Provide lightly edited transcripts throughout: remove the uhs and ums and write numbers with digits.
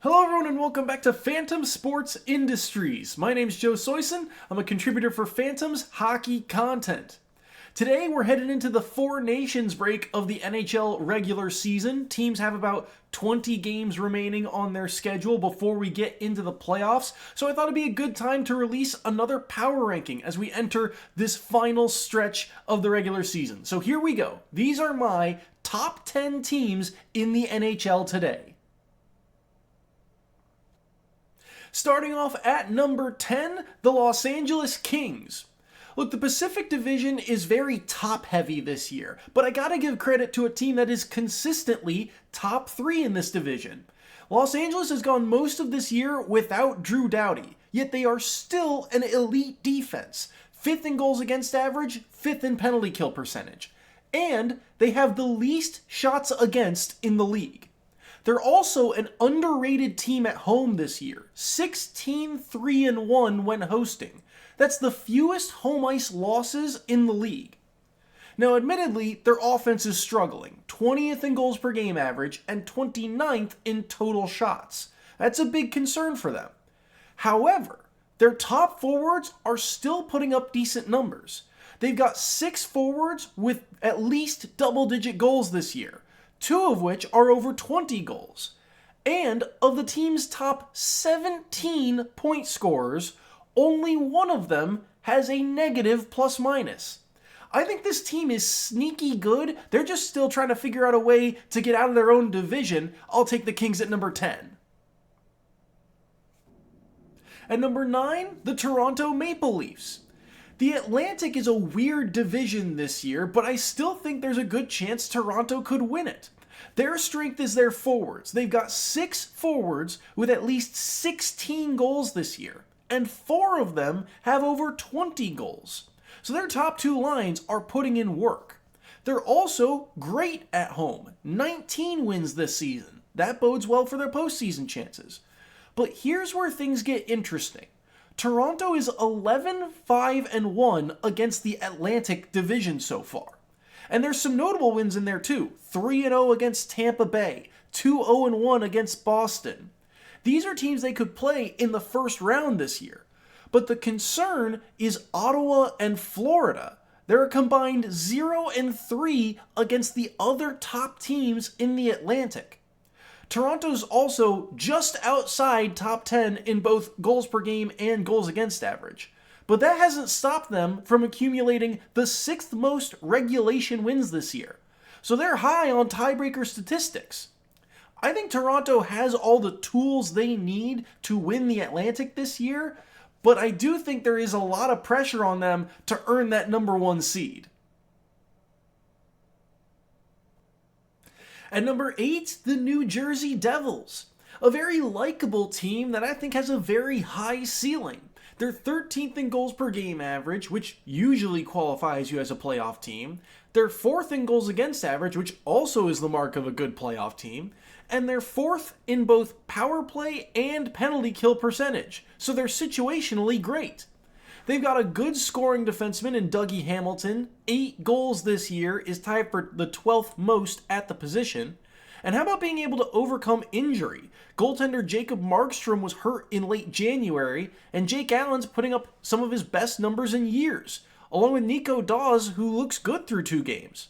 Hello everyone and welcome back to Fantom Sports Industries. My name is Joe Soisson. I'm a contributor for Fantom's hockey content. Today we're headed into the Four Nations break of the NHL regular season. Teams have about 20 games remaining on their schedule before we get into the playoffs, so I thought it'd be a good time to release another power ranking as we enter this final stretch of the regular season. So here we go. These are my top 10 teams in the NHL today. Starting off at number 10, the Los Angeles Kings. Look, the Pacific Division is very top-heavy this year, but I gotta give credit to a team that is consistently top 3 in this division. Los Angeles has gone most of this year without Drew Doughty, yet they are still an elite defense. 5th in goals against average, 5th in penalty kill percentage. And they have the least shots against in the league. They're also an underrated team at home this year, 16-3-1 when hosting. That's the fewest home ice losses in the league. Now, admittedly, their offense is struggling, 20th in goals per game average and 29th in total shots. That's a big concern for them. However, their top forwards are still putting up decent numbers. They've got 6 forwards with at least double-digit goals this year, 2 of which are over 20 goals. And of the team's top 17 point scorers, only one of them has a negative plus-minus. I think this team is sneaky good. They're just still trying to figure out a way to get out of their own division. I'll take the Kings at number 10. At number 9, the Toronto Maple Leafs. The Atlantic is a weird division this year, but I still think there's a good chance Toronto could win it. Their strength is their forwards. They've got 6 forwards with at least 16 goals this year, and 4 of them have over 20 goals. So their top 2 lines are putting in work. They're also great at home. 19 wins this season. That bodes well for their postseason chances. But here's where things get interesting. Toronto is 11-5-1 against the Atlantic Division so far. And there's some notable wins in there too. 3-0 against Tampa Bay, 2-0-1 against Boston. These are teams they could play in the first round this year. But the concern is Ottawa and Florida. They're a combined 0-3 against the other top teams in the Atlantic. Toronto's also just outside top 10 in both goals per game and goals against average. But that hasn't stopped them from accumulating the 6th most regulation wins this year. So they're high on tiebreaker statistics. I think Toronto has all the tools they need to win the Atlantic this year, but I do think there is a lot of pressure on them to earn that number 1 seed. At number 8, the New Jersey Devils. A very likable team that I think has a very high ceiling. They're 13th in goals per game average, which usually qualifies you as a playoff team. They're 4th in goals against average, which also is the mark of a good playoff team. And they're 4th in both power play and penalty kill percentage, so they're situationally great. They've got a good scoring defenseman in Dougie Hamilton. 8 goals this year is tied for the 12th most at the position. And how about being able to overcome injury? Goaltender Jacob Markstrom was hurt in late January, and Jake Allen's putting up some of his best numbers in years, along with Nico Daws, who looks good through 2 games.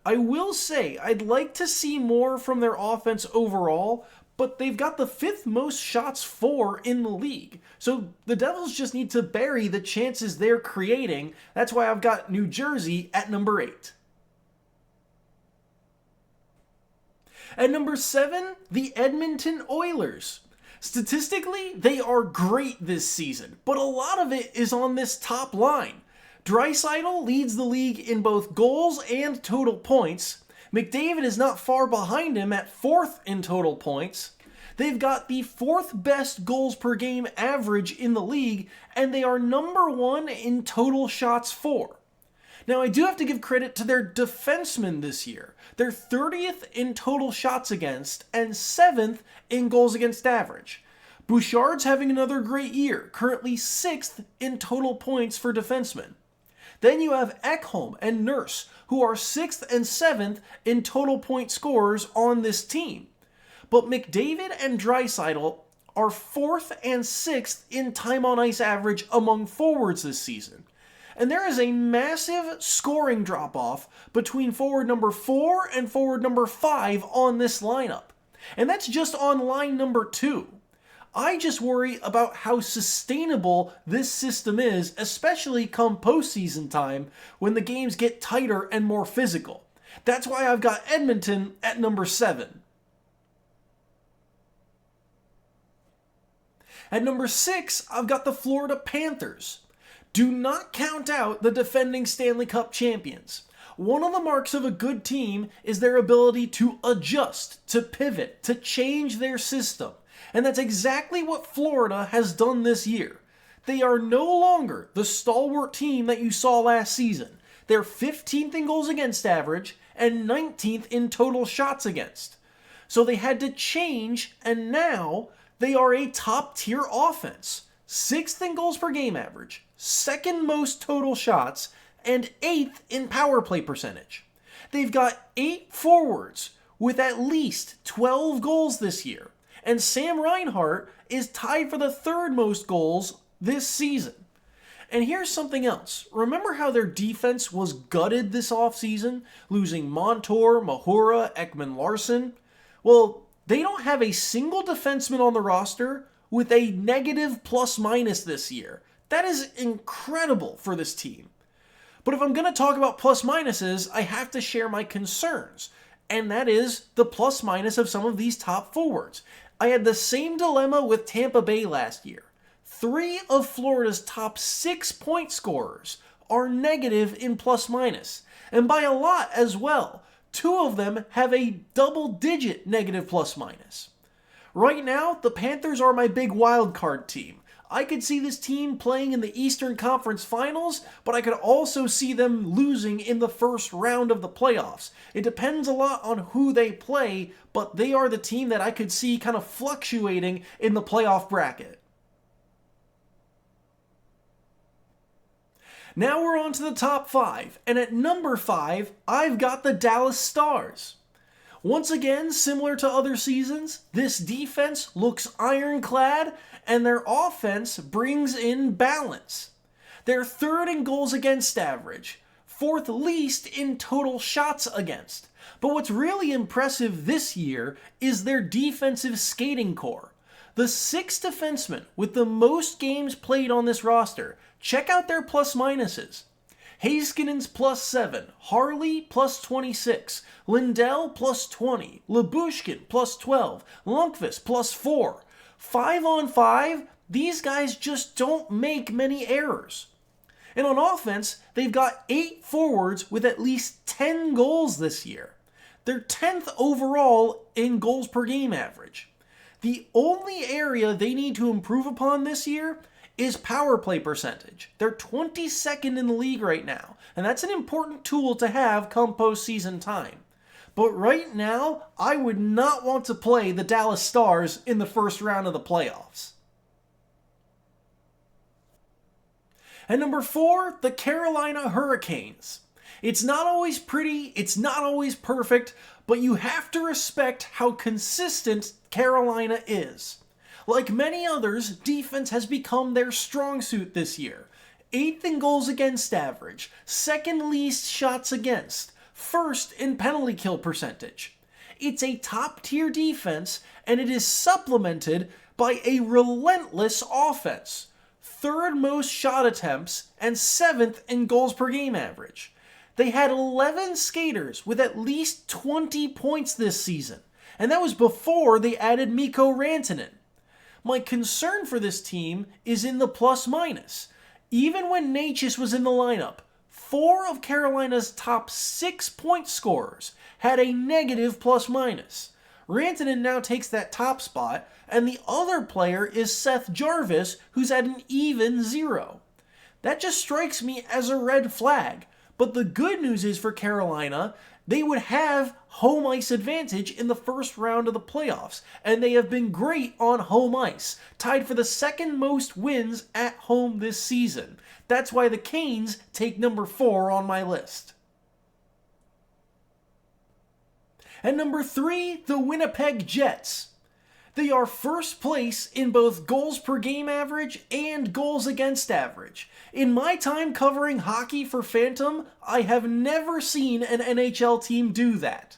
I will say, I'd like to see more from their offense overall, but they've got the 5th most shots for in the league. So the Devils just need to bury the chances they're creating. That's why I've got New Jersey at number 8. At number 7, the Edmonton Oilers. Statistically, they are great this season, but a lot of it is on this top line. Draisaitl leads the league in both goals and total points. McDavid is not far behind him at 4th in total points. They've got the 4th best goals per game average in the league, and they are number 1 in total shots for. Now, I do have to give credit to their defensemen this year. They're 30th in total shots against and 7th in goals against average. Bouchard's having another great year, currently 6th in total points for defensemen. Then you have Ekholm and Nurse, who are 6th and 7th in total point scorers on this team. but McDavid and Draisaitl are 4th and 6th in time on ice average among forwards this season. And there is a massive scoring drop-off between forward number 4 and forward number 5 on this lineup. And that's just on line number 2. I just worry about how sustainable this system is, especially come postseason time when the games get tighter and more physical. That's why I've got Edmonton at number 7. At number 6, I've got the Florida Panthers. Do not count out the defending Stanley Cup champions. One of the marks of a good team is their ability to adjust, to pivot, to change their system. And that's exactly what Florida has done this year. They are no longer the stalwart team that you saw last season. They're 15th in goals against average and 19th in total shots against. So they had to change, and now they are a top-tier offense. 6th in goals per game average, 2nd most total shots, and 8th in power play percentage. They've got 8 forwards with at least 12 goals this year. And Sam Reinhart is tied for the 3rd most goals this season. And here's something else. Remember how their defense was gutted this offseason, losing Montour, Mahura, Ekman-Larsson? Well, they don't have a single defenseman on the roster with a negative plus-minus this year. That is incredible for this team. But if I'm going to talk about plus-minuses, I have to share my concerns. And that is the plus-minus of some of these top forwards. I had the same dilemma with Tampa Bay last year. 3 of Florida's top 6 point scorers are negative in plus-minus. And by a lot as well. 2 of them have a double-digit negative plus-minus. Right now, the Panthers are my big wild card team. I could see this team playing in the Eastern Conference Finals, but I could also see them losing in the first round of the playoffs. It depends a lot on who they play, but they are the team that I could see kind of fluctuating in the playoff bracket. Now we're on to the top 5, and at number 5, I've got the Dallas Stars. Once again, similar to other seasons, this defense looks ironclad, and their offense brings in balance. They're 3rd in goals against average, 4th least in total shots against. But what's really impressive this year is their defensive skating core. The 6 defensemen with the most games played on this roster, check out their plus-minuses. Heiskanen's plus 7, Harley plus 26, Lindell plus 20, Lyubushkin plus 12, Lundqvist plus 4. 5 on 5, these guys just don't make many errors. And on offense, they've got 8 forwards with at least 10 goals this year. They're 10th overall in goals per game average. The only area they need to improve upon this year is power play percentage. They're 22nd in the league right now, and that's an important tool to have come postseason time. But right now, I would not want to play the Dallas Stars in the first round of the playoffs. At number 4, the Carolina Hurricanes. It's not always pretty, it's not always perfect, but you have to respect how consistent Carolina is. Like many others, defense has become their strong suit this year. 8th in goals against average, 2nd least shots against, 1st in penalty kill percentage. It's a top-tier defense, and it is supplemented by a relentless offense. 3rd most shot attempts, and 7th in goals per game average. They had 11 skaters with at least 20 points this season, and that was before they added Mikko Rantanen. My concern for this team is in the plus-minus. Even when Necas was in the lineup, 4 of Carolina's top 6 point scorers had a negative plus-minus. Rantanen now takes that top spot, and the other player is Seth Jarvis, who's at an even 0. That just strikes me as a red flag. But the good news is for Carolina, they would have home ice advantage in the first round of the playoffs, and they have been great on home ice, tied for the 2nd most wins at home this season. That's why the Canes take number 4 on my list. And number 3, the Winnipeg Jets. They are first place in both goals per game average and goals against average. In my time covering hockey for Fantom, I have never seen an NHL team do that.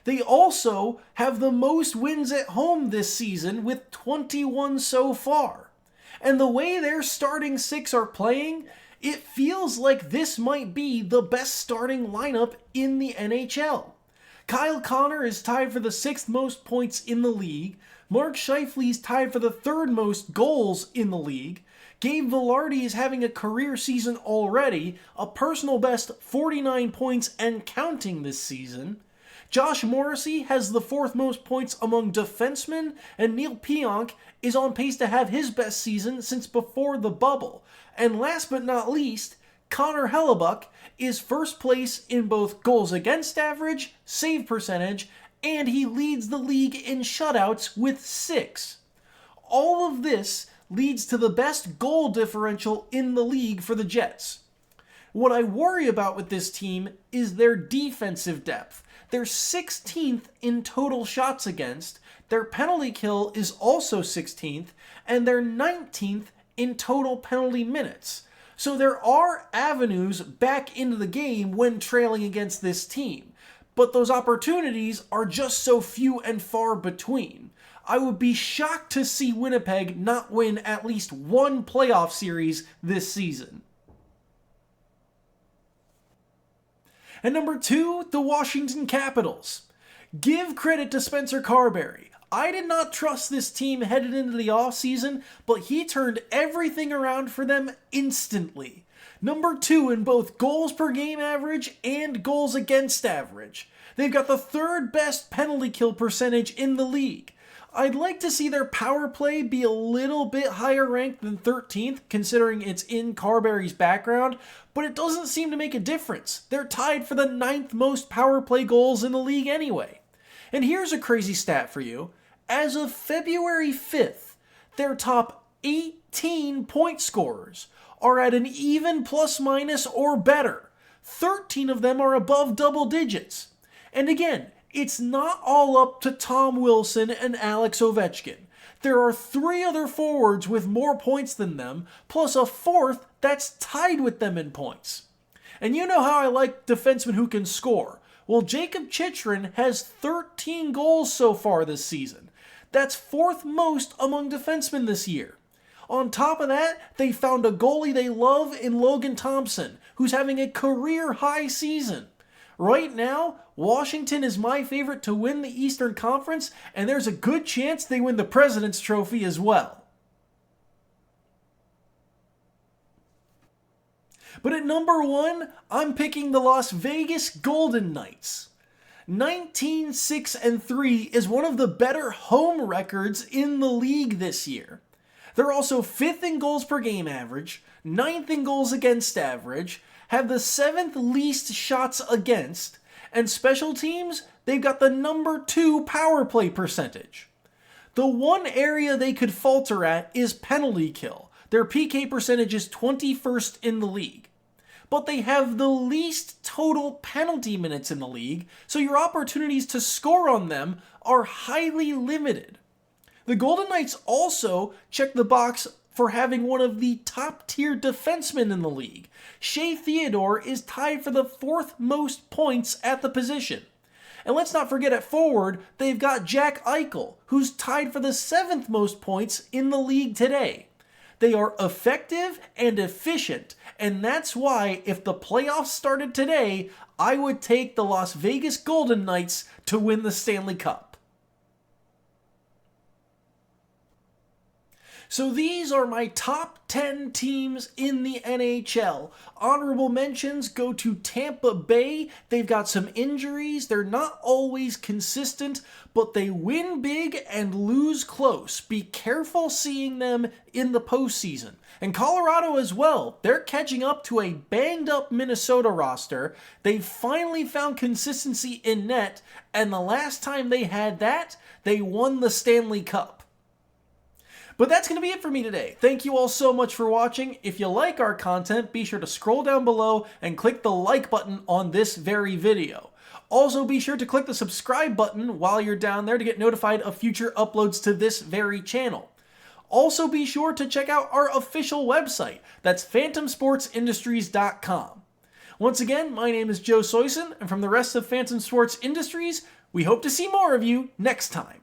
They also have the most wins at home this season with 21 so far. And the way their starting 6 are playing, it feels like this might be the best starting lineup in the NHL. Kyle Connor is tied for the 6th most points in the league. Mark Scheifele is tied for the 3rd most goals in the league. Gabe Vilardi is having a career season already, a personal best 49 points and counting this season. Josh Morrissey has the 4th most points among defensemen, and Neil Pionk is on pace to have his best season since before the bubble. And last but not least, Connor Hellebuck is first place in both goals against average, save percentage, and he leads the league in shutouts with 6. All of this leads to the best goal differential in the league for the Jets. What I worry about with this team is their defensive depth. They're 16th in total shots against, their penalty kill is also 16th, and they're 19th in total penalty minutes. So there are avenues back into the game when trailing against this team. But those opportunities are just so few and far between. I would be shocked to see Winnipeg not win at least one playoff series this season. And number 2, the Washington Capitals. Give credit to Spencer Carberry. I did not trust this team headed into the offseason, but he turned everything around for them instantly. Number 2 in both goals per game average and goals against average. They've got the 3rd best penalty kill percentage in the league. I'd like to see their power play be a little bit higher ranked than 13th, considering it's in Carberry's background, but it doesn't seem to make a difference. They're tied for the 9th most power play goals in the league anyway. And here's a crazy stat for you. As of February 5th, their top 18 point scorers are at an even plus minus or better. 13 of them are above double digits. And again, it's not all up to Tom Wilson and Alex Ovechkin. There are 3 other forwards with more points than them, plus a 4th that's tied with them in points. And you know how I like defensemen who can score. Well, Jacob Chychrun has 13 goals so far this season. That's 4th most among defensemen this year. On top of that, they found a goalie they love in Logan Thompson, who's having a career-high season. Right now, Washington is my favorite to win the Eastern Conference, and there's a good chance they win the President's Trophy as well. But at number 1, I'm picking the Las Vegas Golden Knights. 19-6-3 is one of the better home records in the league this year. They're also 5th in goals per game average, 9th in goals against average, have the 7th least shots against, and special teams, they've got the number 2 power play percentage. The one area they could falter at is penalty kill. Their PK percentage is 21st in the league. But they have the least total penalty minutes in the league, so your opportunities to score on them are highly limited. The Golden Knights also check the box for having one of the top-tier defensemen in the league. Shea Theodore is tied for the 4th most points at the position. And let's not forget at forward, they've got Jack Eichel, who's tied for the 7th most points in the league today. They are effective and efficient, and that's why if the playoffs started today, I would take the Las Vegas Golden Knights to win the Stanley Cup. So these are my top 10 teams in the NHL. Honorable mentions go to Tampa Bay. They've got some injuries. They're not always consistent, but they win big and lose close. Be careful seeing them in the postseason. And Colorado as well. They're catching up to a banged-up Minnesota roster. They finally found consistency in net, and the last time they had that, they won the Stanley Cup. But that's going to be it for me today. Thank you all so much for watching. If you like our content, be sure to scroll down below and click the like button on this very video. Also, be sure to click the subscribe button while you're down there to get notified of future uploads to this very channel. Also, be sure to check out our official website. That's phantomsportsindustries.com. Once again, my name is Joe Soisson, and from the rest of Fantom Sports Industries, we hope to see more of you next time.